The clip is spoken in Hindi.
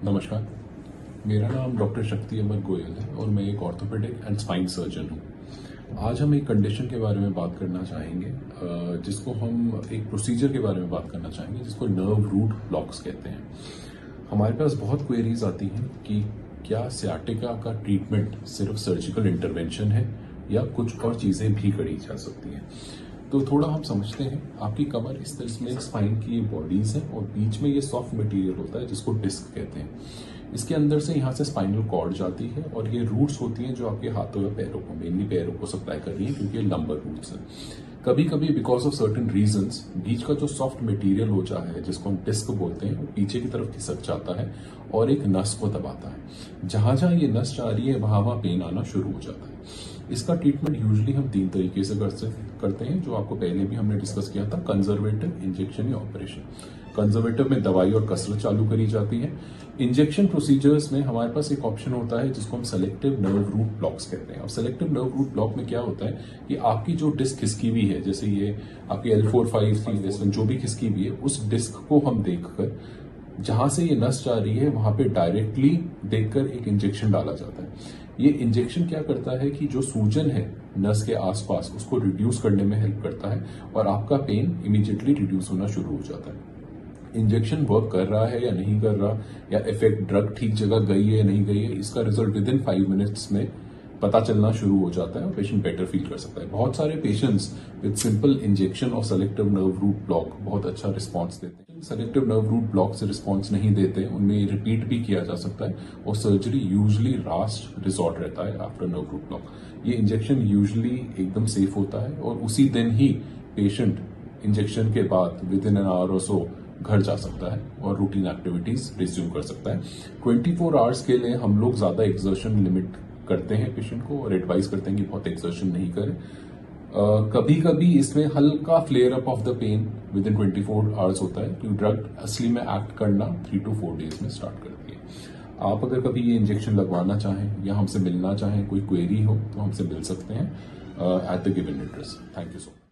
नमस्कार, मेरा नाम डॉक्टर शक्ति अमर गोयल है और मैं एक ऑर्थोपेडिक एंड स्पाइन सर्जन हूँ। आज हम एक कंडीशन के बारे में बात करना चाहेंगे, जिसको हम एक प्रोसीजर के बारे में बात करना चाहेंगे जिसको नर्व रूट ब्लॉक्स कहते हैं। हमारे पास बहुत क्वेरीज आती हैं कि क्या सियाटिका का ट्रीटमेंट सिर्फ सर्जिकल इंटरवेंशन है या कुछ और चीज़ें भी करी जा सकती हैं। तो थोड़ा हम समझते हैं। आपकी कमर इस तरह में स्पाइन की बॉडीज है और बीच में ये सॉफ्ट मटेरियल होता है जिसको डिस्क कहते हैं। इसके अंदर से यहाँ से स्पाइनल कॉर्ड जाती है और ये रूट्स होती हैं जो आपके हाथों या पैरों को, मेनली पैरों को सप्लाई कर रही है क्योंकि ये लंबर रूट्स हैं। कभी कभी बिकॉज ऑफ सर्टेन रीजंस बीच का जो सॉफ्ट मटेरियल होता है जिसको हम डिस्क बोलते हैं वो पीछे की तरफ खिसक जाता है और एक नस को दबाता है। जहां जहां ये नस जा रही है वहां पेन आना शुरू हो जाता है। इसका ट्रीटमेंट यूजुअली हम 3 तरीके से करते हैं, जो आपको पहले भी हमने डिस्कस किया था, कंजर्वेटिव, इंजेक्शन या ऑपरेशन। कंजर्वेटिव में दवाई और कसरत चालू करी जाती है। इंजेक्शन प्रोसीजर्स में हमारे पास एक ऑप्शन होता है जिसको हम सेलेक्टिव नर्व रूट ब्लॉक्स कहते हैं। और सेलेक्टिव नर्व रूट ब्लॉक में क्या होता है कि आपकी जो डिस्क खिसकी हुई है, जैसे ये आपकी L4, 5, 3, S1 जो भी खिसकी हुई है, उस डिस्क को हम देखकर जहां से ये नस जा रही है वहां पे डायरेक्टली देखकर एक इंजेक्शन डाला जाता है। ये इंजेक्शन क्या करता है कि जो सूजन है नस के आसपास उसको रिड्यूस करने में हेल्प करता है और आपका पेन इमीडिएटली रिड्यूस होना शुरू हो जाता है। इंजेक्शन वर्क कर रहा है या नहीं कर रहा, या इफेक्ट ड्रग ठीक जगह गई है या नहीं गई है, इसका रिजल्ट विद इन 5 मिनट्स में पता चलना शुरू हो जाता है और पेशेंट बेटर फील कर सकता है। बहुत सारे पेशेंट्स विद सिंपल इंजेक्शन और सेलेक्टिव नर्व रूट ब्लॉक बहुत अच्छा रिस्पांस देते हैं। सेलेक्टिव नर्व रूट ब्लॉक से रिस्पांस नहीं देते, उनमें रिपीट भी किया जा सकता है और सर्जरी यूजुअली लास्ट रिजॉर्ट रहता है आफ्टर नर्व रूट ब्लॉक। ये इंजेक्शन यूजुअली एकदम सेफ होता है और उसी दिन ही पेशेंट इंजेक्शन के बाद विद इन एन आवर और सो घर जा सकता है और रूटीन एक्टिविटीज रिज्यूम कर सकता है। 24 आवर्स के लिए हम लोग ज्यादा एक्सर्शन लिमिट करते हैं पेशेंट को और एडवाइस करते हैं कि बहुत एक्सर्शन नहीं करें। कभी कभी इसमें हल्का flare up of the pain within 24 hours होता है, क्योंकि ड्रग असली में एक्ट करना 3 to 4 डेज में स्टार्ट करती है। आप अगर कभी ये इंजेक्शन लगवाना चाहें या हमसे मिलना चाहें, कोई क्वेरी हो तो हमसे मिल सकते हैं at the given address. Thank you so much.